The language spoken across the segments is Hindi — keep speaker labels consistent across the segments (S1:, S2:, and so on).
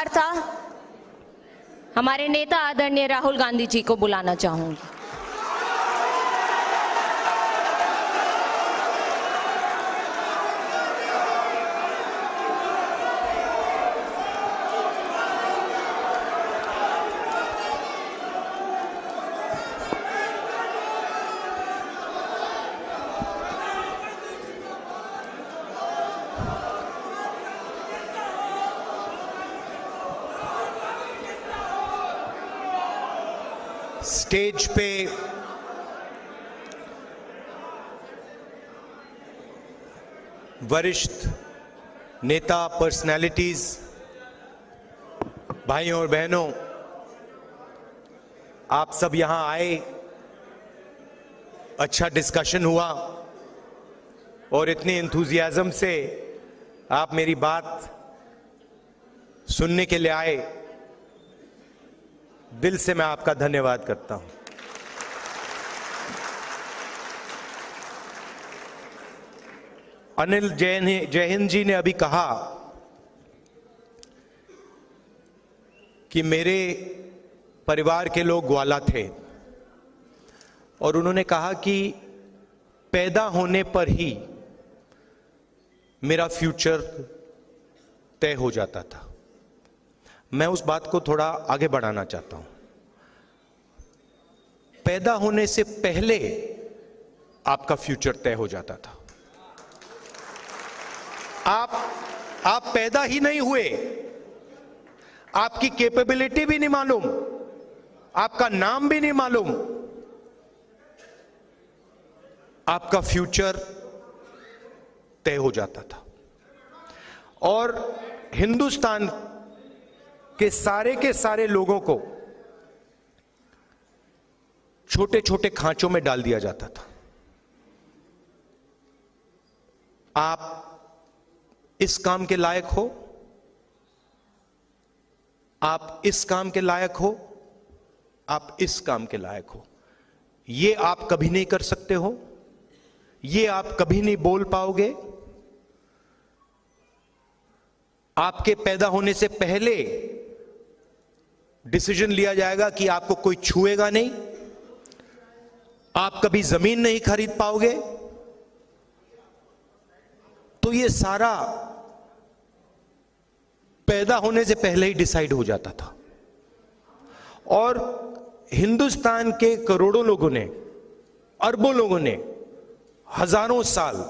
S1: था हमारे नेता आदरणीय राहुल गांधी जी को बुलाना चाहूंगी।
S2: स्टेज पे वरिष्ठ नेता, पर्सनैलिटीज, भाइयों और बहनों, आप सब यहां आए, अच्छा डिस्कशन हुआ और इतने एंथुजियाज्म से आप मेरी बात सुनने के लिए आए। दिल से मैं आपका धन्यवाद करता हूं। अनिल जैन जी ने अभी कहा कि मेरे परिवार के लोग ग्वाला थे और उन्होंने कहा कि पैदा होने पर ही मेरा फ्यूचर तय हो जाता था। मैं उस बात को थोड़ा आगे बढ़ाना चाहता हूं। पैदा होने से पहले आपका फ्यूचर तय हो जाता था। आप पैदा ही नहीं हुए, आपकी कैपेबिलिटी भी नहीं मालूम, आपका नाम भी नहीं मालूम, आपका फ्यूचर तय हो जाता था। और हिंदुस्तान के सारे लोगों को छोटे छोटे खांचों में डाल दिया जाता था। आप इस काम के लायक हो, आप इस काम के लायक हो, आप इस काम के लायक हो, ये आप कभी नहीं कर सकते हो, ये आप कभी नहीं बोल पाओगे। आपके पैदा होने से पहले डिसीजन लिया जाएगा कि आपको कोई छुएगा नहीं, आप कभी जमीन नहीं खरीद पाओगे। तो ये सारा पैदा होने से पहले ही डिसाइड हो जाता था। और हिंदुस्तान के करोड़ों लोगों ने, अरबों लोगों ने हजारों साल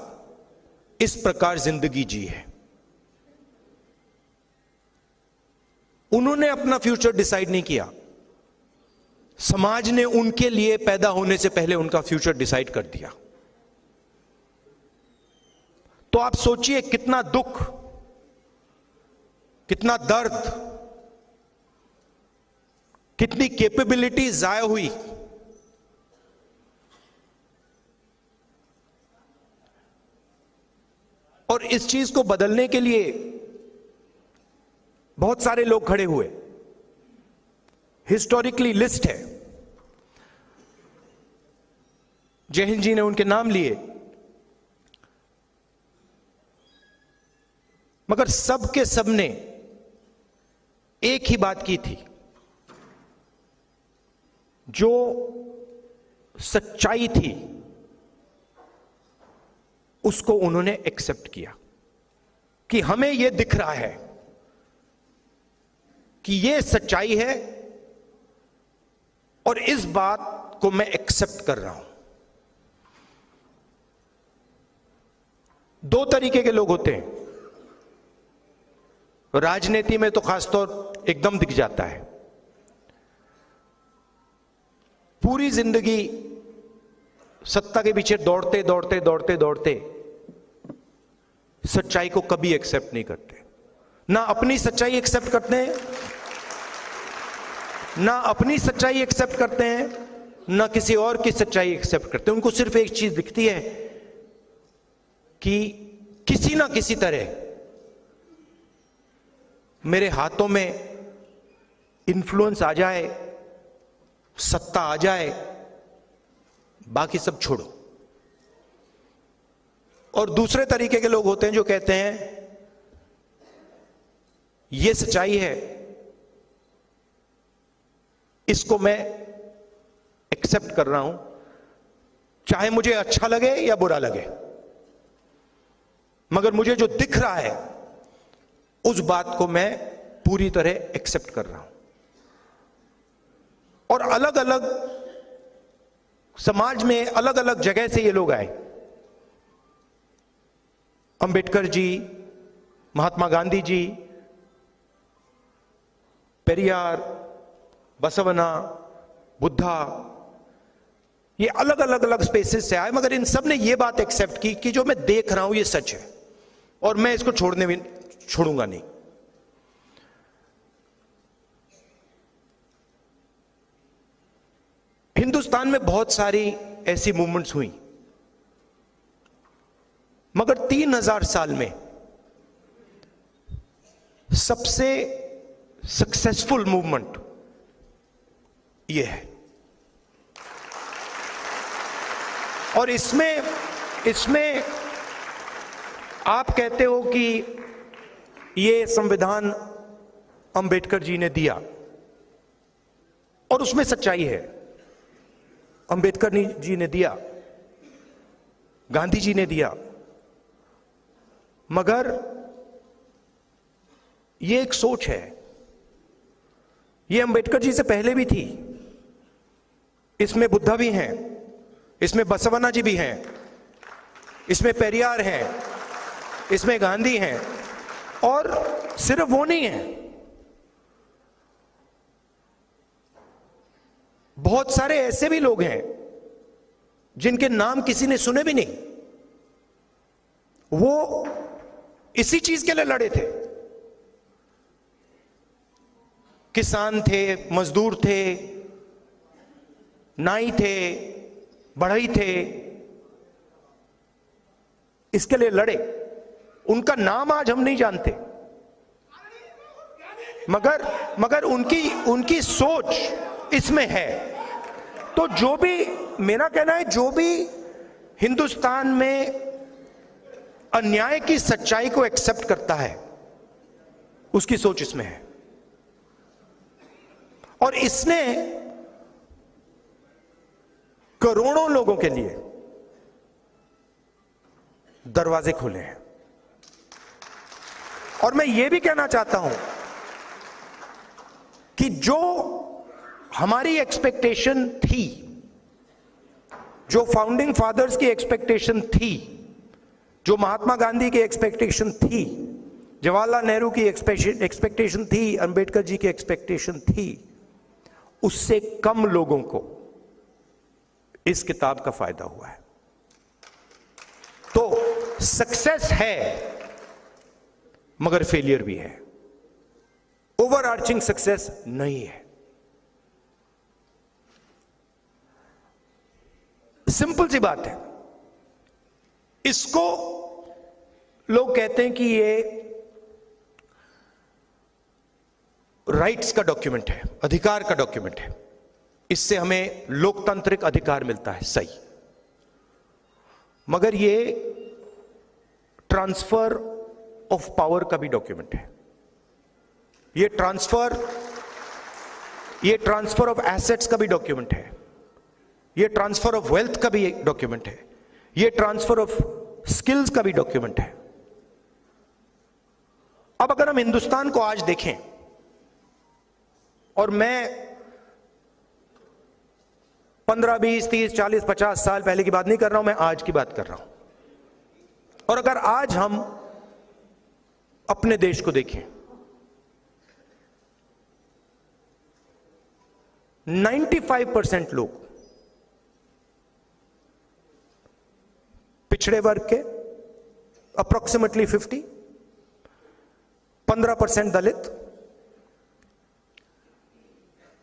S2: इस प्रकार जिंदगी जी है। उन्होंने अपना फ्यूचर डिसाइड नहीं किया, समाज ने उनके लिए पैदा होने से पहले उनका फ्यूचर डिसाइड कर दिया। तो आप सोचिए कितना दुख, कितना दर्द, कितनी कैपेबिलिटी जाया हुई। और इस चीज को बदलने के लिए बहुत सारे लोग खड़े हुए। हिस्टोरिकली लिस्ट है, जय हिंद जी ने उनके नाम लिए, मगर सब के सब ने एक ही बात की थी, जो सच्चाई थी उसको उन्होंने एक्सेप्ट किया कि हमें यह दिख रहा है कि यह सच्चाई है और इस बात को मैं एक्सेप्ट कर रहा हूं। दो तरीके के लोग होते हैं, राजनीति में तो खासतौर एकदम दिख जाता है। पूरी जिंदगी सत्ता के पीछे दौड़ते दौड़ते दौड़ते दौड़ते सच्चाई को कभी एक्सेप्ट नहीं करते। ना अपनी सच्चाई एक्सेप्ट करते हैं, ना अपनी सच्चाई एक्सेप्ट करते हैं, ना किसी और की सच्चाई एक्सेप्ट करते हैं। उनको सिर्फ एक चीज दिखती है कि किसी ना किसी तरह मेरे हाथों में इन्फ्लुएंस आ जाए, सत्ता आ जाए, बाकी सब छोड़ो। और दूसरे तरीके के लोग होते हैं जो कहते हैं ये सच्चाई है, इसको मैं एक्सेप्ट कर रहा हूं, चाहे मुझे अच्छा लगे या बुरा लगे, मगर मुझे जो दिख रहा है उस बात को मैं पूरी तरह एक्सेप्ट कर रहा हूं। और अलग अलग समाज में अलग अलग जगह से ये लोग आए। अंबेडकर जी, महात्मा गांधी जी, पेरियार, बसवना, बुद्धा, ये अलग अलग अलग स्पेसेस से आए, मगर इन सब ने ये बात एक्सेप्ट की कि जो मैं देख रहा हूं ये सच है और मैं इसको छोड़ूंगा नहीं। हिंदुस्तान में बहुत सारी ऐसी मूवमेंट्स हुई, मगर 3000 साल में सबसे सक्सेसफुल मूवमेंट ये है। और इसमें आप कहते हो कि ये संविधान अंबेडकर जी ने दिया, और उसमें सच्चाई है। अंबेडकर जी ने दिया, गांधी जी ने दिया, मगर ये एक सोच है। ये अंबेडकर जी से पहले भी थी। इसमें बुद्धा भी हैं, इसमें बसवन्ना जी भी हैं, इसमें पेरियार हैं, इसमें गांधी हैं, और सिर्फ वो नहीं है, बहुत सारे ऐसे भी लोग हैं जिनके नाम किसी ने सुने भी नहीं। वो इसी चीज के लिए लड़े थे। किसान थे, मजदूर थे, नाई थे, बढ़ई थे, इसके लिए लड़े। उनका नाम आज हम नहीं जानते, मगर उनकी सोच इसमें है। तो जो भी, मेरा कहना है, जो भी हिंदुस्तान में अन्याय की सच्चाई को एक्सेप्ट करता है, उसकी सोच इसमें है। और इसने करोड़ों लोगों के लिए दरवाजे खोले हैं। और मैं यह भी कहना चाहता हूं कि जो हमारी एक्सपेक्टेशन थी, जो फाउंडिंग फादर्स की एक्सपेक्टेशन थी, जो महात्मा गांधी की एक्सपेक्टेशन थी, जवाहरलाल नेहरू की एक्सपेक्टेशन थी, अंबेडकर जी की एक्सपेक्टेशन थी, उससे कम लोगों को इस किताब का फायदा हुआ है। तो सक्सेस है, मगर फेलियर भी है। ओवरआर्चिंग सक्सेस नहीं है। सिंपल सी बात है। इसको लोग कहते हैं कि ये राइट्स का डॉक्यूमेंट है, अधिकार का डॉक्यूमेंट है, इससे हमें लोकतांत्रिक अधिकार मिलता है। सही, मगर ये ट्रांसफर ऑफ पावर का भी डॉक्यूमेंट है। ये ट्रांसफर ऑफ एसेट्स का भी डॉक्यूमेंट है। ये ट्रांसफर ऑफ वेल्थ का भी डॉक्यूमेंट है। ये ट्रांसफर ऑफ स्किल्स का भी डॉक्यूमेंट है। अब अगर हम हिंदुस्तान को आज देखें, और मैं 15, 20, 30, 40, 50 साल पहले की बात नहीं कर रहा हूं, मैं आज की बात कर रहा हूं। और अगर आज हम अपने देश को देखें, 95% लोग पिछड़े वर्ग के, अप्रोक्सीमेटली 50, 15% दलित,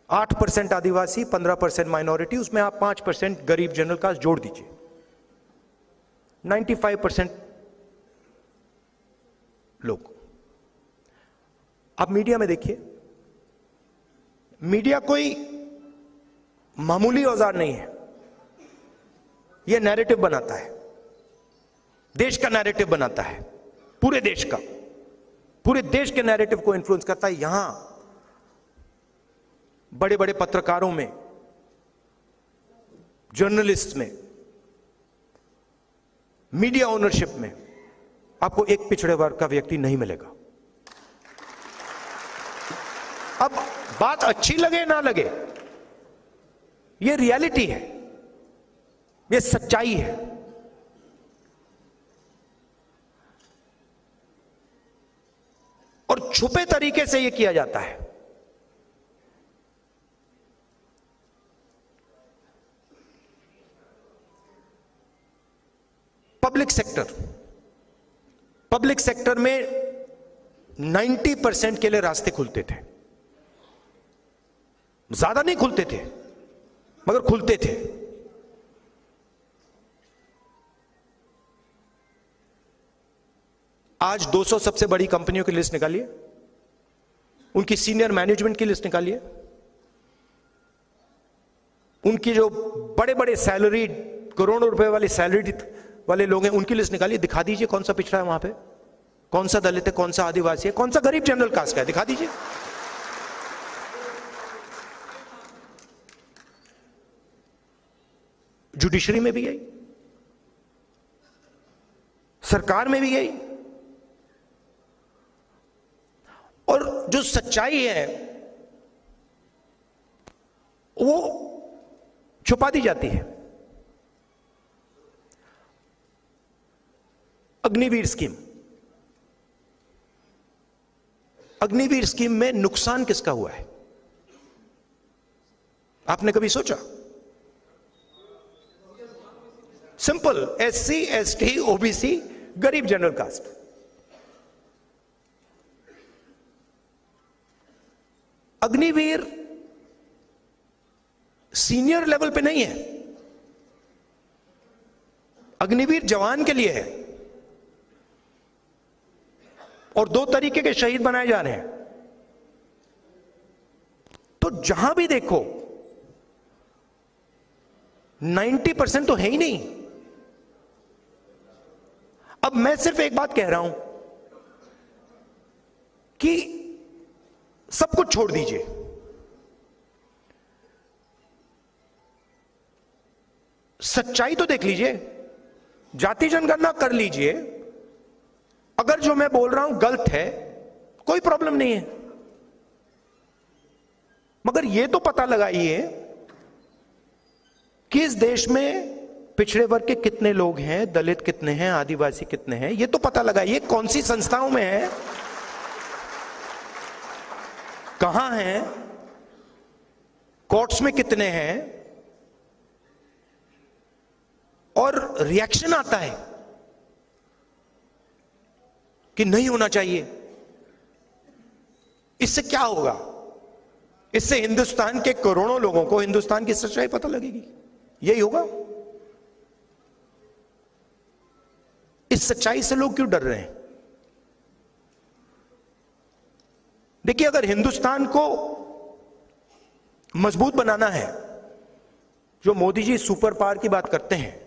S2: 8% आदिवासी, 15% माइनॉरिटी, उसमें आप 5% गरीब जनरल कास्ट जोड़ दीजिए, 95% लोग। आप मीडिया में देखिए, मीडिया कोई मामूली औजार नहीं है। यह नैरेटिव बनाता है, देश का नैरेटिव बनाता है, पूरे देश का, पूरे देश के नैरेटिव को इन्फ्लुएंस करता है। यहां बड़े बड़े पत्रकारों में, जर्नलिस्ट में, मीडिया ओनरशिप में आपको एक पिछड़े वर्ग का व्यक्ति नहीं मिलेगा। अब बात अच्छी लगे ना लगे, यह रियलिटी है, यह सच्चाई है। और छुपे तरीके से यह किया जाता है। पब्लिक सेक्टर में 90% के लिए रास्ते खुलते थे, ज्यादा नहीं खुलते थे मगर खुलते थे। आज 200 सबसे बड़ी कंपनियों की लिस्ट निकालिए, उनकी सीनियर मैनेजमेंट की लिस्ट निकालिए, उनकी जो बड़े बड़े सैलरी, करोड़ों रुपए वाली सैलरी वाले लोग हैं, उनकी लिस्ट निकालिए। दिखा दीजिए कौन सा पिछड़ा है वहां पे, कौन सा दलित है, कौन सा आदिवासी है, कौन सा गरीब जनरल कास्ट का है, दिखा दीजिए। जुडिशरी में भी गई, सरकार में भी गई, और जो सच्चाई है वो छुपा दी जाती है। अग्निवीर स्कीम, अग्निवीर स्कीम में नुकसान किसका हुआ है, आपने कभी सोचा? सिंपल, SC, ST, OBC, गरीब general caste. Agniveer senior level पे नहीं है, अग्निवीर जवान के लिए है। और 2 तरीके के शहीद बनाए जा रहे हैं। तो जहां भी देखो 90% तो है ही नहीं। अब मैं सिर्फ एक बात कह रहा हूं कि सब कुछ छोड़ दीजिए, सच्चाई तो देख लीजिए, जाति जनगणना कर लीजिए। अगर जो मैं बोल रहा हूं गलत है, कोई प्रॉब्लम नहीं है, मगर यह तो पता लगाइए कि इस देश में पिछड़े वर्ग के कितने लोग हैं, दलित कितने हैं, आदिवासी कितने हैं, यह तो पता लगाइए। कौन सी संस्थाओं में है, कहां हैं, कोर्ट्स में कितने हैं, और रिएक्शन आता है कि नहीं होना चाहिए। इससे क्या होगा? इससे हिंदुस्तान के करोड़ों लोगों को हिंदुस्तान की सच्चाई पता लगेगी। यही होगा। इस सच्चाई से लोग क्यों डर रहे हैं? देखिए, अगर हिंदुस्तान को मजबूत बनाना है, जो मोदी जी सुपर पावर की बात करते हैं,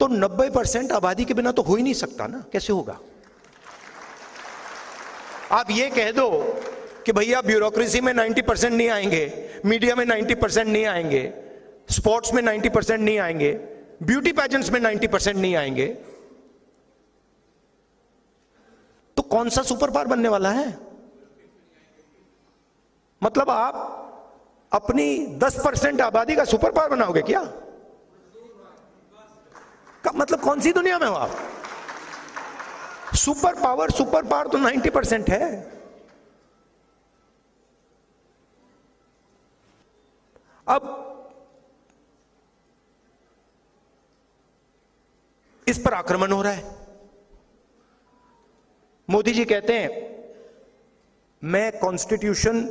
S2: तो 90% आबादी के बिना तो हो ही नहीं सकता ना। कैसे होगा? आप ये कह दो कि भैया ब्यूरोक्रेसी में 90% नहीं आएंगे, मीडिया में 90% नहीं आएंगे, स्पोर्ट्स में 90% नहीं आएंगे, ब्यूटी पैजेंट्स में 90% नहीं आएंगे, तो कौन सा सुपर पावर बनने वाला है? मतलब आप अपनी 10% आबादी का सुपर पावर बनाओगे क्या? मतलब कौन सी दुनिया में हो आप? सुपर पावर तो 90% है। अब इस पर आक्रमण हो रहा है। मोदी जी कहते हैं मैं कॉन्स्टिट्यूशन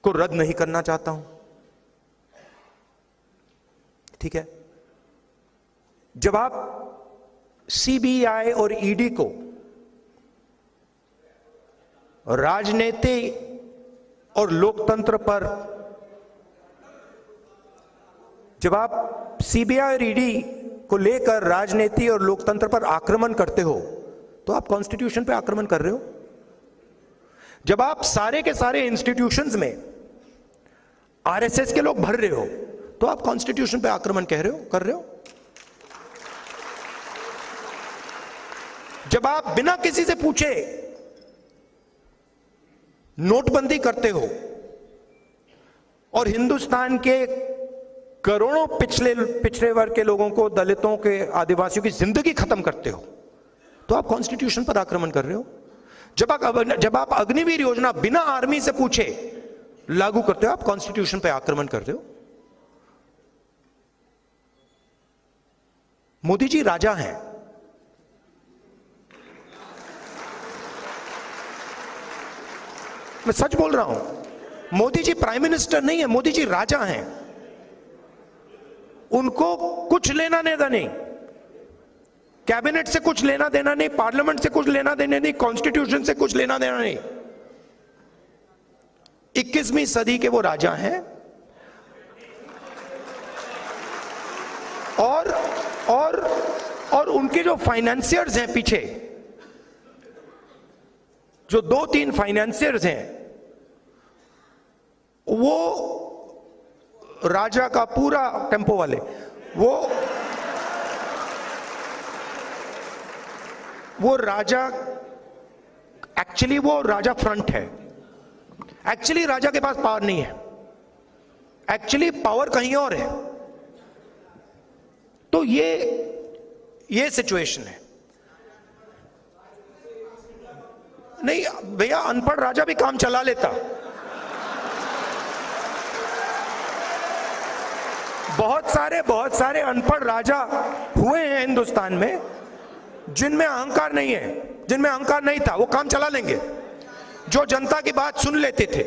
S2: को रद्द नहीं करना चाहता हूं। ठीक है, जब आप CBI और ED को राजनीति और लोकतंत्र पर, जब आप CBI और ED को लेकर राजनीति और लोकतंत्र पर आक्रमण करते हो, तो आप कॉन्स्टिट्यूशन पे आक्रमण कर रहे हो। जब आप सारे के सारे इंस्टीट्यूशंस में आरएसएस के लोग भर रहे हो, तो आप कॉन्स्टिट्यूशन पे आक्रमण कर रहे हो। जब आप बिना किसी से पूछे नोटबंदी करते हो और हिंदुस्तान के करोड़ों पिछड़े वर्ग के लोगों को, दलितों के, आदिवासियों की जिंदगी खत्म करते हो, तो आप कॉन्स्टिट्यूशन पर आक्रमण कर रहे हो। जब आप अग्निवीर योजना बिना आर्मी से पूछे लागू करते हो, आप कॉन्स्टिट्यूशन पर आक्रमण कर रहे हो। मोदी जी राजा हैं, मैं सच बोल रहा हूं। मोदी जी प्राइम मिनिस्टर नहीं है, मोदी जी राजा हैं। उनको कुछ लेना देना नहीं, कैबिनेट से कुछ लेना देना नहीं, पार्लियामेंट से कुछ लेना देना नहीं, कॉन्स्टिट्यूशन से कुछ लेना देना नहीं। 21वीं सदी के वो राजा हैं। और उनके जो फाइनेंसियर्स हैं पीछे, जो 2-3 फाइनेंसियर्स हैं, वो राजा का पूरा टेम्पो वाले, वो राजा, एक्चुअली वो राजा फ्रंट है। एक्चुअली राजा के पास पावर नहीं है, एक्चुअली पावर कहीं और है। तो ये सिचुएशन है। नहीं भैया, अनपढ़ राजा भी काम चला लेता। बहुत सारे अनपढ़ राजा हुए हैं हिंदुस्तान में, जिनमें अहंकार नहीं है। जिनमें अहंकार नहीं था वो काम चला लेंगे, जो जनता की बात सुन लेते थे।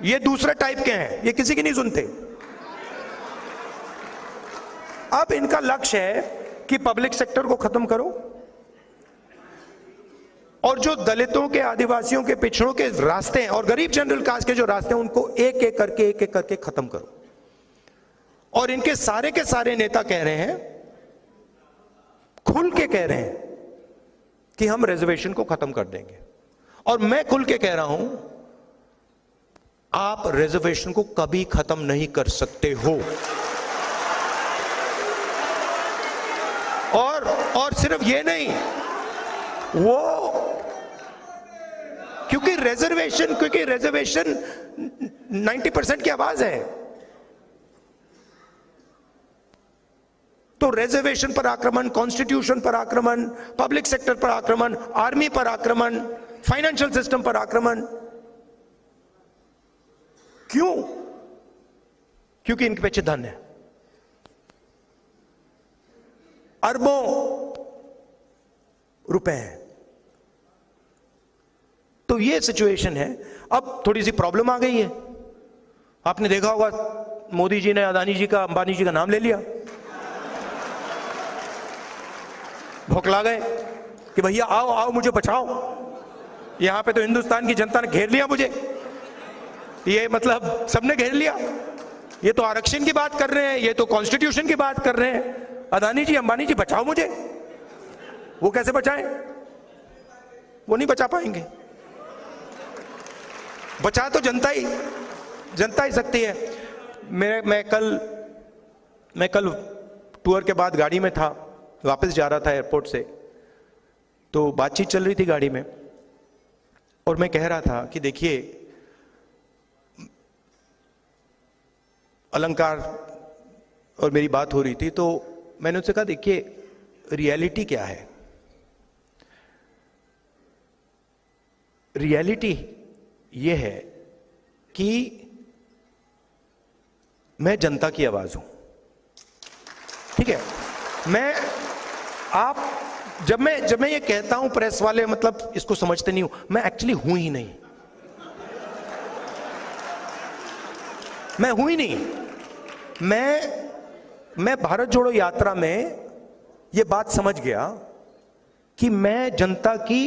S2: ये दूसरे टाइप के हैं, ये किसी की नहीं सुनते। अब इनका लक्ष्य है कि पब्लिक सेक्टर को खत्म करो और जो दलितों के, आदिवासियों के, पिछड़ों के रास्ते हैं और गरीब जनरल कास्ट के जो रास्ते हैं, उनको एक एक करके खत्म करो। और इनके सारे के सारे नेता कह रहे हैं, खुल के कह रहे हैं कि हम रिजर्वेशन को खत्म कर देंगे। और मैं खुल के कह रहा हूं, आप रिजर्वेशन को कभी खत्म नहीं कर सकते हो। और सिर्फ ये नहीं, वो क्योंकि रिजर्वेशन 90% की आवाज है, तो रिजर्वेशन पर आक्रमण, कॉन्स्टिट्यूशन पर आक्रमण, पब्लिक सेक्टर पर आक्रमण, आर्मी पर आक्रमण, फाइनेंशियल सिस्टम पर आक्रमण। क्यों? क्योंकि इनके पीछे धन है, अरबों रुपए हैं। तो ये सिचुएशन है। अब थोड़ी सी प्रॉब्लम आ गई है। आपने देखा होगा, मोदी जी ने अदानी जी का, अंबानी जी का नाम ले लिया। भौखला गए कि भैया आओ आओ मुझे बचाओ। यहां पे तो हिंदुस्तान की जनता ने घेर लिया मुझे, ये मतलब सबने घेर लिया। ये तो आरक्षण की बात कर रहे हैं, ये तो कॉन्स्टिट्यूशन की बात कर रहे हैं। अदानी जी, अंबानी जी बचाओ मुझे। वो कैसे बचाएं? वो नहीं बचा पाएंगे। बचा तो जनता ही सकती है। मैं कल टूर के बाद गाड़ी में था, वापस जा रहा था एयरपोर्ट से, तो बातचीत चल रही थी गाड़ी में और मैं कह रहा था कि देखिए, अलंकार और मेरी बात हो रही थी, तो मैंने उससे कहा देखिए रियलिटी क्या है। रियलिटी ये है कि मैं जनता की आवाज हूं, ठीक है। जब मैं ये कहता हूं, प्रेस वाले मतलब इसको समझते नहीं हूं, मैं एक्चुअली हूं ही नहीं। मैं हूं ही नहीं। मैं भारत जोड़ो यात्रा में ये बात समझ गया कि मैं जनता की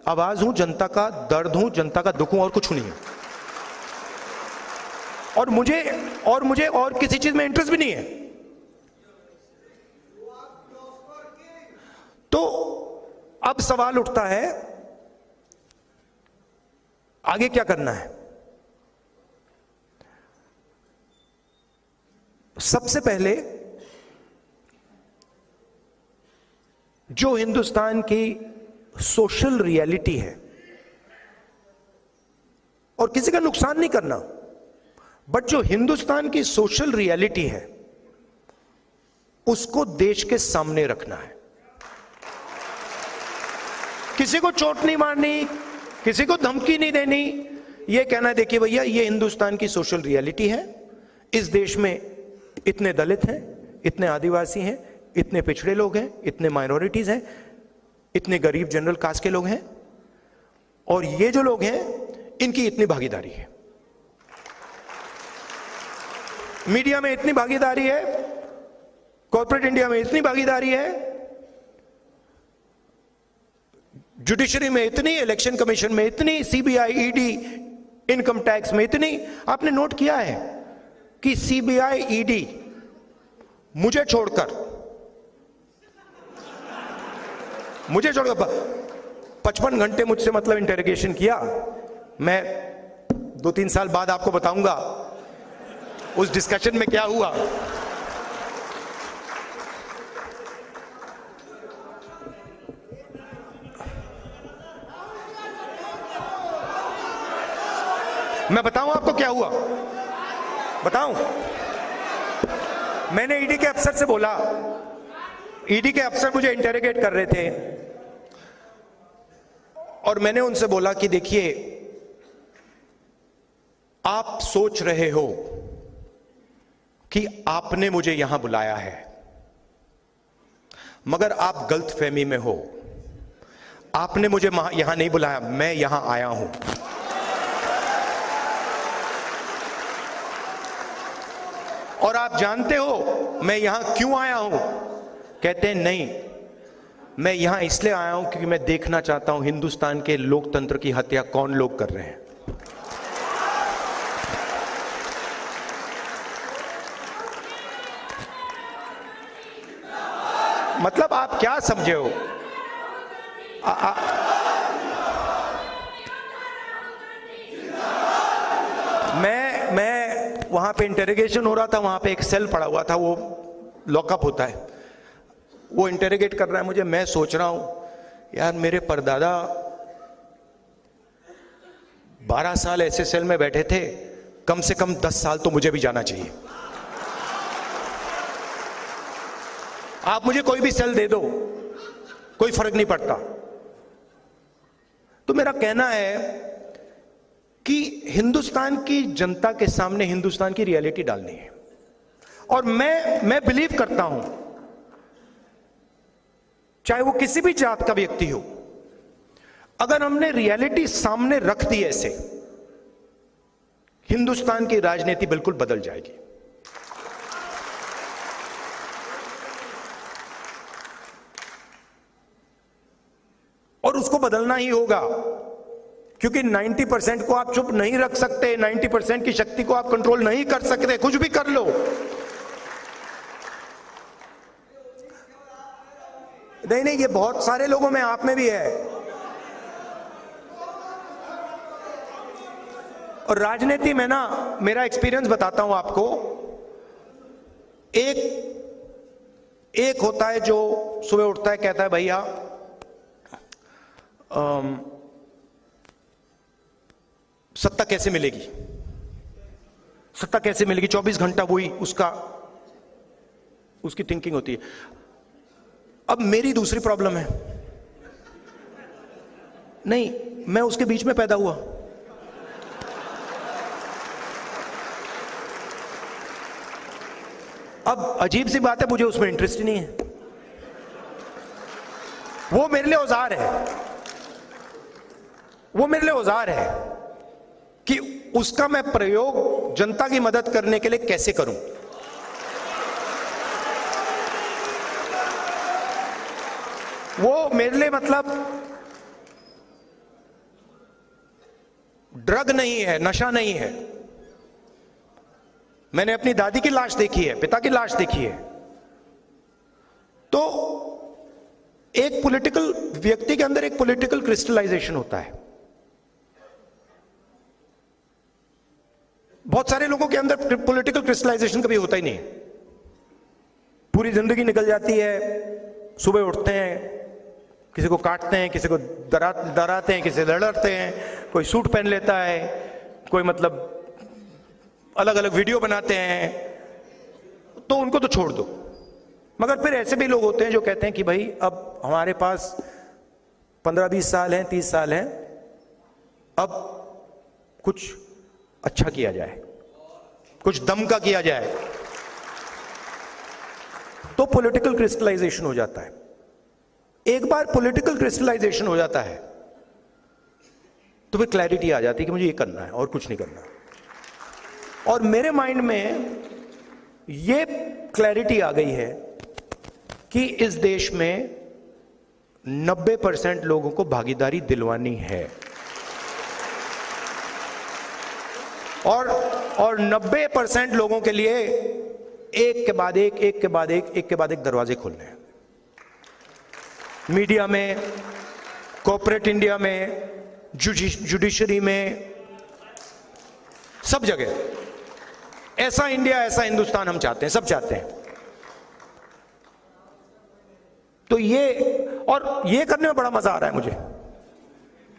S2: आवाज हूं, जनता का दर्द हूं, जनता का दुख हूं, और कुछ नहीं है। और मुझे और किसी चीज में इंटरेस्ट भी नहीं है। तो अब सवाल उठता है आगे क्या करना है? सबसे पहले जो हिंदुस्तान की सोशल रियलिटी है, और किसी का नुकसान नहीं करना, बट जो हिंदुस्तान की सोशल रियलिटी है उसको देश के सामने रखना है। किसी को चोट नहीं मारनी, किसी को धमकी नहीं देनी, यह कहना है देखिए भैया ये हिंदुस्तान की सोशल रियलिटी है, इस देश में इतने दलित हैं, इतने आदिवासी हैं, इतने पिछड़े लोग हैं, इतने माइनॉरिटीज हैं, इतने गरीब जनरल कास्ट के लोग हैं, और ये जो लोग हैं इनकी इतनी भागीदारी है, मीडिया में इतनी भागीदारी है, कॉर्पोरेट इंडिया में इतनी भागीदारी है, जुडिशरी में इतनी, इलेक्शन कमीशन में इतनी, सीबीआई, ईडी, इनकम टैक्स में इतनी। आपने नोट किया है कि सीबीआई, ईडी मुझे छोड़कर 55 घंटे मुझसे मतलब इंटेरोगेशन किया। मैं 2-3 साल बाद आपको बताऊंगा उस डिस्कशन में क्या हुआ। मैं बताऊं आपको क्या हुआ? बताऊं? मैंने ईडी के अफसर से बोला, ईडी के अफसर मुझे इंटेरोगेट कर रहे थे, और मैंने उनसे बोला कि देखिए आप सोच रहे हो कि आपने मुझे यहां बुलाया है, मगर आप गलतफहमी में हो। आपने मुझे यहां नहीं बुलाया, मैं यहां आया हूं। और आप जानते हो मैं यहां क्यों आया हूं? कहते हैं नहीं, मैं यहां इसलिए आया हूं क्योंकि मैं देखना चाहता हूं हिंदुस्तान के लोकतंत्र की हत्या कौन लोग कर रहे हैं। मतलब आप क्या समझे हो? मैं वहां पे इंटेरोगेशन हो रहा था, वहां पे एक सेल पड़ा हुआ था, वो लॉकअप होता है, वो इंटेरोगेट कर रहा है मुझे। मैं सोच रहा हूं यार मेरे परदादा 12 साल ऐसे सेल में बैठे थे, कम से कम 10 साल तो मुझे भी जाना चाहिए। आप मुझे कोई भी सेल दे दो, कोई फर्क नहीं पड़ता। तो मेरा कहना है कि हिंदुस्तान की जनता के सामने हिंदुस्तान की रियलिटी डालनी है, और मैं बिलीव करता हूं चाहे वो किसी भी जात का व्यक्ति हो, अगर हमने रियलिटी सामने रख दी ऐसे, हिंदुस्तान की राजनीति बिल्कुल बदल जाएगी। और उसको बदलना ही होगा, क्योंकि 90% को आप चुप नहीं रख सकते, 90% की शक्ति को आप कंट्रोल नहीं कर सकते, कुछ भी कर लो। नहीं, ये बहुत सारे लोगों में, आप में भी है। और राजनीति में ना, मेरा एक्सपीरियंस बताता हूं आपको, एक होता है जो सुबह उठता है, कहता है भैया सत्ता कैसे मिलेगी, सत्ता कैसे मिलेगी, 24 घंटा वही उसकी थिंकिंग होती है। अब मेरी दूसरी प्रॉब्लम है, नहीं, मैं उसके बीच में पैदा हुआ। अब अजीब सी बात है, मुझे उसमें इंटरेस्ट ही नहीं है। वो मेरे लिए औजार है, वो मेरे लिए औजार है कि उसका मैं प्रयोग जनता की मदद करने के लिए कैसे करूं। वो मेरे लिए मतलब ड्रग नहीं है, नशा नहीं है। मैंने अपनी दादी की लाश देखी है, पिता की लाश देखी है। तो एक पॉलिटिकल व्यक्ति के अंदर एक पॉलिटिकल क्रिस्टलाइजेशन होता है। बहुत सारे लोगों के अंदर पॉलिटिकल क्रिस्टलाइजेशन कभी होता ही नहीं है। पूरी जिंदगी निकल जाती है, सुबह उठते हैं, किसी को काटते हैं, किसी को डराते हैं, किसी से लड़ते हैं, कोई सूट पहन लेता है, कोई मतलब अलग अलग वीडियो बनाते हैं, तो उनको तो छोड़ दो। मगर फिर ऐसे भी लोग होते हैं जो कहते हैं कि भाई अब हमारे पास 15-20 साल हैं, 30 साल हैं, अब कुछ अच्छा किया जाए, कुछ दम का किया जाए। तो पॉलिटिकल क्रिस्टलाइजेशन हो जाता है। एक बार पॉलिटिकल क्रिस्टलाइजेशन हो जाता है तो फिर क्लैरिटी आ जाती है कि मुझे ये करना है और कुछ नहीं करना। और मेरे माइंड में ये क्लैरिटी आ गई है कि इस देश में 90% लोगों को भागीदारी दिलवानी है और 90% लोगों के लिए एक के बाद एक दरवाजे खोलने हैं। मीडिया में, कॉर्पोरेट इंडिया में, जुडिशरी में, सब जगह ऐसा इंडिया, ऐसा हिंदुस्तान हम चाहते हैं, सब चाहते हैं। तो ये करने में बड़ा मजा आ रहा है मुझे।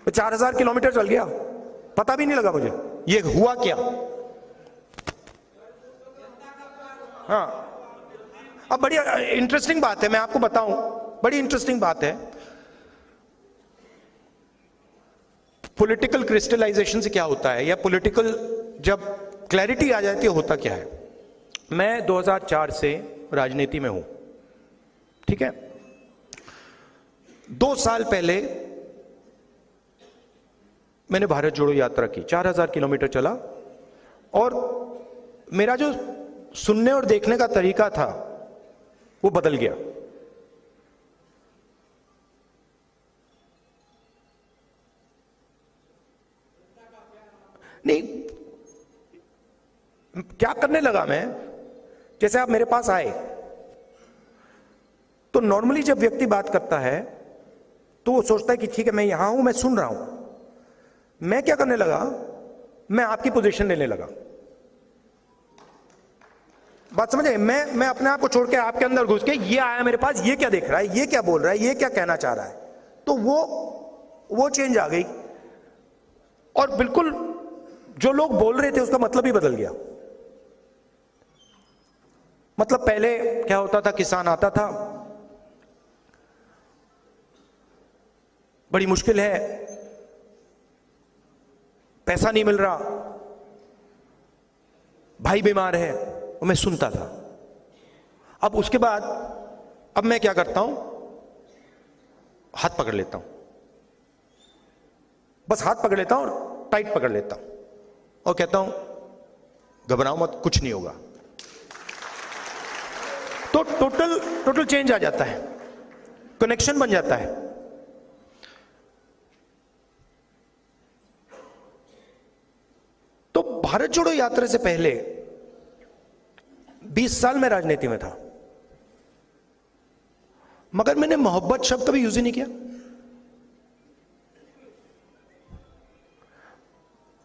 S2: 4000 किलोमीटर चल गया, पता भी नहीं लगा मुझे ये हुआ क्या। हाँ, अब बड़ी इंटरेस्टिंग बात है, मैं आपको बताऊं, बड़ी इंटरेस्टिंग बात है। पॉलिटिकल क्रिस्टलाइजेशन से क्या होता है, या पॉलिटिकल जब क्लैरिटी आ जाती है होता क्या है। मैं 2004 से राजनीति में हूं, ठीक है। 2 साल पहले मैंने भारत जोड़ो यात्रा की, 4000 किलोमीटर चला, और मेरा जो सुनने और देखने का तरीका था वो बदल गया। नहीं, क्या करने लगा मैं, जैसे आप मेरे पास आए तो नॉर्मली जब व्यक्ति बात करता है तो वो सोचता है कि ठीक है मैं यहां हूं, मैं सुन रहा हूं। मैं क्या करने लगा, मैं आपकी पोजीशन लेने लगा। बात समझे? मैं अपने आप को छोड़ के आपके अंदर घुस के, ये आया मेरे पास, ये क्या देख रहा है, ये क्या बोल रहा है, ये क्या कहना चाह रहा है, तो वो चेंज आ गई। और बिल्कुल जो लोग बोल रहे थे उसका मतलब ही बदल गया। मतलब पहले क्या होता था, किसान आता था, बड़ी मुश्किल है, पैसा नहीं मिल रहा, भाई बीमार है, और मैं सुनता था। अब उसके बाद अब मैं क्या करता हूं, हाथ पकड़ लेता हूं, बस हाथ पकड़ लेता हूं और टाइट पकड़ लेता हूं और कहता हूं घबराओ मत, कुछ नहीं होगा। तो टोटल चेंज आ जाता है, कनेक्शन बन जाता है। तो भारत जोड़ो यात्रा से पहले 20 साल में राजनीति में था, मगर मैंने मोहब्बत शब्द कभी यूज ही नहीं किया।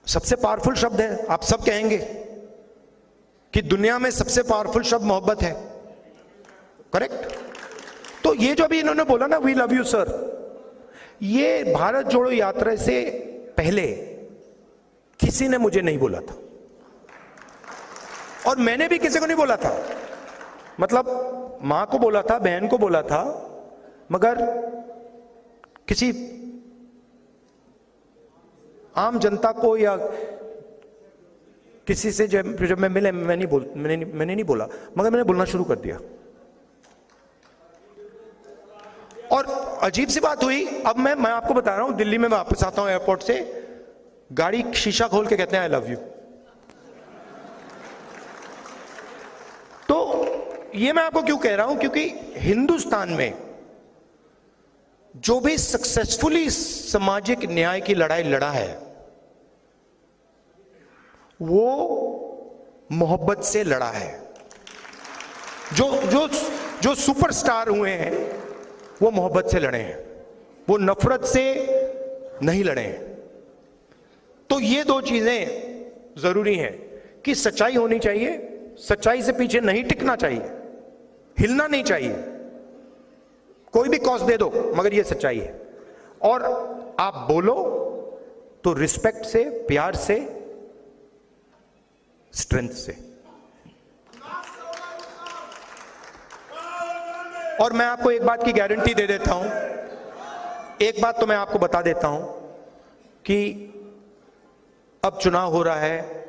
S2: सबसे पावरफुल शब्द है, आप सब कहेंगे कि दुनिया में सबसे पावरफुल शब्द मोहब्बत है, करेक्ट? तो ये जो अभी इन्होंने बोला ना, वी लव यू सर, ये भारत जोड़ो यात्रा से पहले किसी ने मुझे नहीं बोला था, और मैंने भी किसी को नहीं बोला था। मतलब मां को बोला था, बहन को बोला था, मगर किसी आम जनता को या किसी से जब मैं मिले, मैंने नहीं बोला, मगर मैंने बोलना शुरू कर दिया। और अजीब सी बात हुई, अब मैं आपको बता रहा हूं, दिल्ली में मैं वापस आता हूं एयरपोर्ट से, गाड़ी शीशा खोल के कहते हैं आई लव यू। तो ये मैं आपको क्यों कह रहा हूं, क्योंकि हिंदुस्तान में जो भी सक्सेसफुली सामाजिक न्याय की लड़ाई लड़ा है वो मोहब्बत से लड़ा है। जो सुपरस्टार हुए हैं वो मोहब्बत से लड़े हैं, वो नफरत से नहीं लड़े हैं। तो ये दो चीजें जरूरी हैं कि सच्चाई होनी चाहिए, सच्चाई से पीछे नहीं टिकना चाहिए, हिलना नहीं चाहिए, कोई भी कॉस्ट दे दो मगर ये सच्चाई है। और आप बोलो तो रिस्पेक्ट से, प्यार से, स्ट्रेंथ से। और मैं आपको एक बात की गारंटी दे देता हूं, एक बात तो मैं आपको बता देता हूं कि अब चुनाव हो रहा है,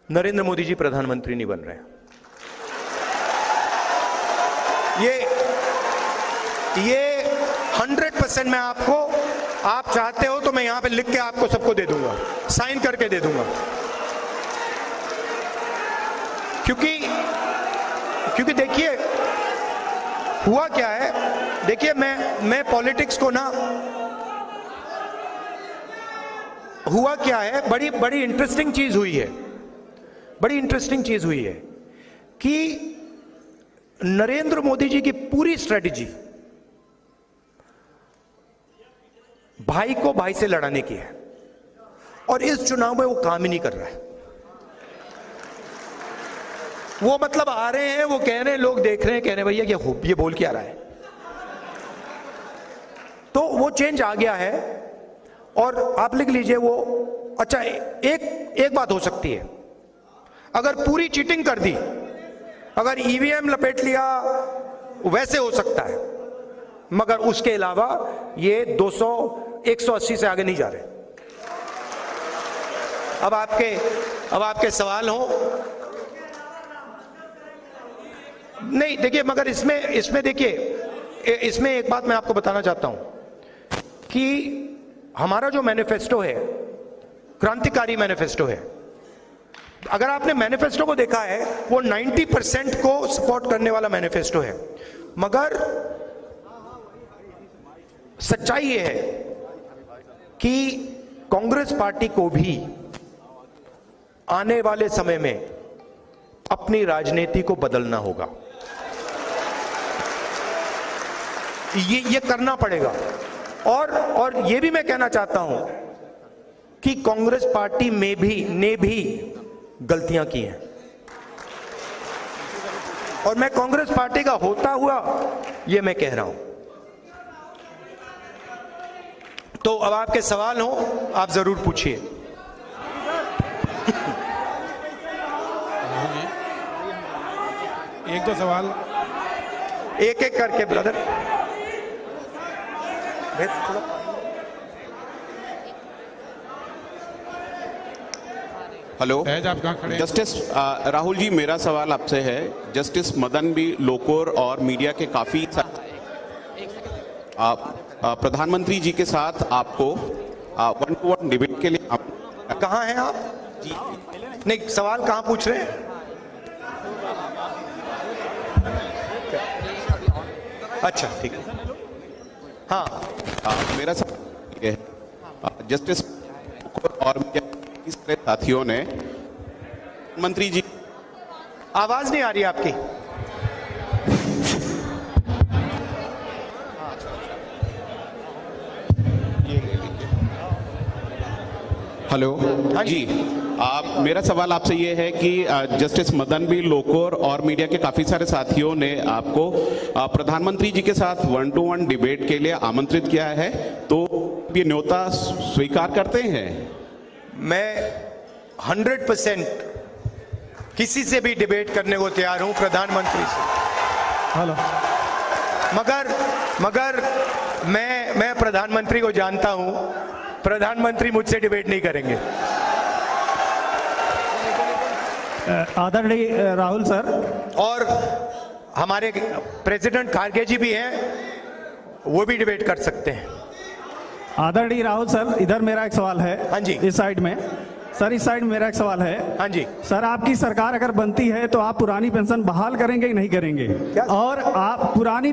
S2: नरेंद्र मोदी जी प्रधानमंत्री नहीं बन रहे हैं। ये 100% मैं आपको, आप चाहते हो तो मैं यहां पे लिख के आपको सबको दे दूंगा, साइन करके दे दूंगा। क्योंकि देखिए हुआ क्या है, देखिए मैं पॉलिटिक्स को ना, हुआ क्या है, बड़ी इंटरेस्टिंग चीज हुई है, बड़ी इंटरेस्टिंग चीज हुई है कि नरेंद्र मोदी जी की पूरी स्ट्रेटेजी भाई को भाई से लड़ाने की है, और इस चुनाव में वो काम ही नहीं कर रहा है। वो मतलब आ रहे हैं, वो कह रहे हैं, लोग देख रहे हैं, कह रहे हैं भैया ये बोल क्या रहा है। तो वो चेंज आ गया है। और आप लिख लीजिए वो, अच्छा एक बात हो सकती है, अगर पूरी चीटिंग कर दी, अगर ईवीएम लपेट लिया, वैसे हो सकता है, मगर उसके अलावा ये 200 180 से आगे नहीं जा रहे। अब आपके सवाल हो, नहीं देखिए, मगर इसमें देखिए, इसमें एक बात मैं आपको बताना चाहता हूं कि हमारा जो मैनिफेस्टो है, क्रांतिकारी मैनिफेस्टो है। अगर आपने मैनिफेस्टो को देखा है, वो 90% को सपोर्ट करने वाला मैनिफेस्टो है, मगर सच्चाई ये है कि कांग्रेस पार्टी को भी आने वाले समय में अपनी राजनीति को बदलना होगा। ये करना पड़ेगा। और ये भी मैं कहना चाहता हूं कि कांग्रेस पार्टी ने भी गलतियां की हैं, और मैं कांग्रेस पार्टी का होता हुआ ये मैं कह रहा हूं। तो अब आपके सवाल हो, आप जरूर पूछिए।
S3: एक दो सवाल
S2: एक करके ब्रदर।
S4: हेलो,
S3: आप कहाँ खड़े हैं?
S4: जस्टिस राहुल जी, मेरा सवाल आपसे है। जस्टिस मदन बी लोकुर और मीडिया के काफी प्रधानमंत्री जी के साथ आपको 1-to-1 डिबेट के लिए
S2: कहाँ हैं आप? नहीं, सवाल कहाँ पूछ रहे हैं? अच्छा ठीक है। हाँ,
S4: मेरा सवाल है, जस्टिस और मीडिया साथियों ने मंत्री जी,
S2: आवाज नहीं आ रही आपकी।
S4: हेलो जी, मेरा सवाल आपसे ये है कि जस्टिस मदन बी लोकुर और मीडिया के काफी सारे साथियों ने आपको प्रधानमंत्री जी के साथ 1-to-1 डिबेट के लिए आमंत्रित किया है, तो ये न्योता स्वीकार करते हैं? मैं
S2: 100% किसी से भी डिबेट करने को तैयार हूं, प्रधानमंत्री से।
S3: हेलो,
S2: मगर मैं प्रधानमंत्री को जानता हूं, प्रधानमंत्री मुझसे डिबेट नहीं करेंगे।
S5: आदरणीय राहुल सर,
S2: और हमारे प्रेसिडेंट खारगे जी भी हैं, वो भी डिबेट कर सकते हैं।
S5: आदरणीय राहुल सर, इधर मेरा एक सवाल है।
S2: हाँ जी।
S5: इस साइड में सर, इस साइड में मेरा एक सवाल है।
S2: हाँ जी
S5: सर, आपकी सरकार अगर बनती है तो आप पुरानी पेंशन बहाल करेंगे कि नहीं करेंगे?
S2: क्या?
S5: और आप पुरानी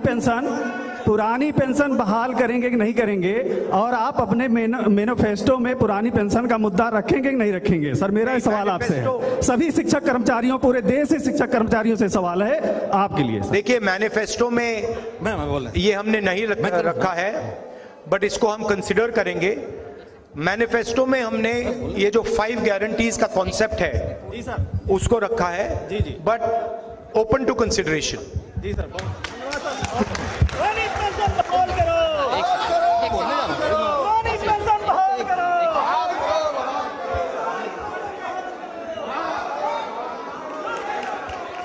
S5: पेंशन बहाल करेंगे कि नहीं करेंगे? और आप अपने मैनिफेस्टो में पुरानी पेंशन का मुद्दा रखेंगे कि नहीं रखेंगे? सर, मेरा सवाल आपसे है, सभी शिक्षक कर्मचारियों, पूरे देश से शिक्षक कर्मचारियों से सवाल है आपके लिए।
S2: देखिए, मैनिफेस्टो में ये हमने नहीं रखा है, बट इसको हम कंसिडर करेंगे मैनिफेस्टो में हमने ये जो 5 गारंटीज का कॉन्सेप्ट है
S5: जी सर,
S2: उसको रखा है,
S5: जी, जी।
S2: But open to consideration.
S5: जी सर,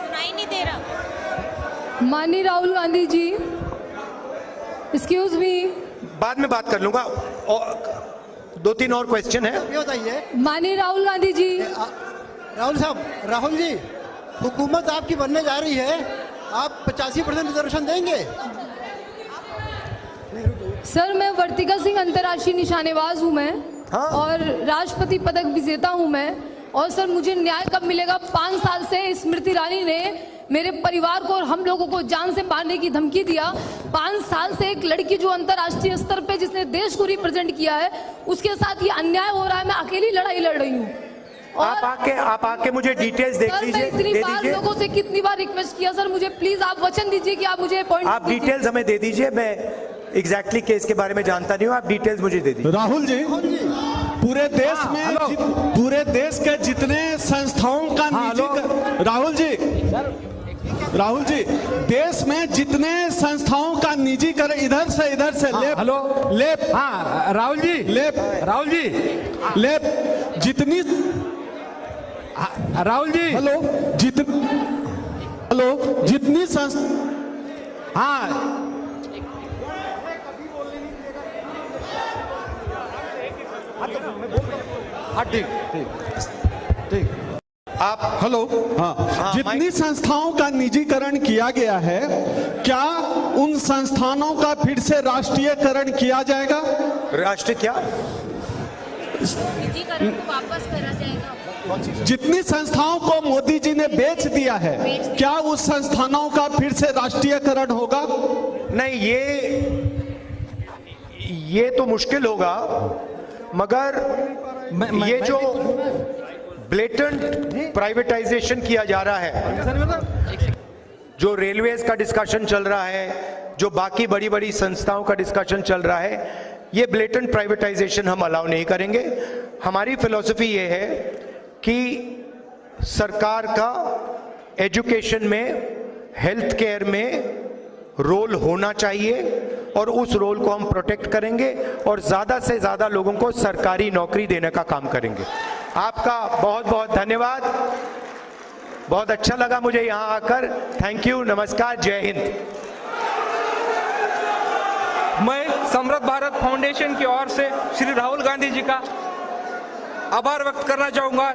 S1: सुनाई नहीं दे रहा।
S3: माननीय राहुल गांधी जी, एक्सक्यूज मी।
S2: बाद में बात कर लूंगा, और 2-3 और क्वेश्चन है।
S6: ये बताइए
S3: माननीय राहुल गांधी जी,
S6: राहुल साहब, राहुल जी, हुकूमत आपकी बनने जा रही है, आप 85% रिजर्वेशन देंगे?
S3: सर मैं वर्तिका सिंह अंतर्राष्ट्रीय निशानेबाज हूँ मैं,
S2: हाँ।
S3: और राष्ट्रपति पदक विजेता हूँ मैं। और सर मुझे न्याय कब मिलेगा? 5 साल से स्मृति ईरानी ने मेरे परिवार को और हम लोगों को जान से मारने की धमकी दिया। 5 साल से एक लड़की जो अंतर्राष्ट्रीय स्तर पे जिसने देश को रिप्रेजेंट किया है, उसके साथ ये अन्याय हो रहा है। मैं अकेली लड़ाई लड़ रही हूँ।
S2: आप आके मुझे डिटेल्स देख
S3: सर मैं
S2: लीजिए,
S3: इतनी
S2: दे
S3: बार
S2: दीजिए।
S3: लोगों से कितनी बार रिक्वेस्ट किया, सर मुझे प्लीज आप वचन दीजिए कि आप मुझे अपॉइंट
S2: आप डिटेल्स हमें दे दीजिए। मैं एग्जैक्टली केस के बारे में जानता नहीं हूँ, आप डिटेल्स मुझे दे दीजिए।
S7: राहुल जी, पूरे देश में पूरे देश के जितने संस्थाओं का निजी राहुल जी, देश में जितने संस्थाओं का निजीकरण इधर से
S5: हेलो,
S7: लेप
S5: हाँ राहुल जी, राहुल जी,
S7: जितनी
S5: राहुल जी,
S7: जितनी संस्था,
S5: हाँ ठीक।
S2: आप
S7: हेलो, हाँ, जितनी संस्थाओं का निजीकरण किया गया है, क्या उन संस्थानों का फिर से राष्ट्रीयकरण किया जाएगा?
S2: राष्ट्र क्या?
S1: निजीकरण को वापस करा जाएगा।
S7: जितनी संस्थाओं को मोदी जी ने बेच दिया है, क्या उस संस्थानों का फिर से राष्ट्रीयकरण होगा?
S2: नहीं, ये तो मुश्किल होगा, मगर ये जो ब्लेटेंट प्राइवेटाइजेशन किया जा रहा है, जो रेलवेज का डिस्कशन चल रहा है, जो बाकी बड़ी बड़ी संस्थाओं का डिस्कशन चल रहा है, ये ब्लेटेंट प्राइवेटाइजेशन हम अलाउ नहीं करेंगे। हमारी फिलॉसफी ये है कि सरकार का एजुकेशन में, हेल्थ केयर में रोल होना चाहिए, और उस रोल को हम प्रोटेक्ट करेंगे और ज्यादा से ज्यादा लोगों को सरकारी नौकरी देने का काम करेंगे। आपका बहुत बहुत धन्यवाद, बहुत अच्छा लगा मुझे यहां आकर। थैंक यू, नमस्कार, जय हिंद।
S8: मैं समृद्ध भारत फाउंडेशन की ओर से श्री राहुल गांधी जी का आभार व्यक्त करना चाहूंगा।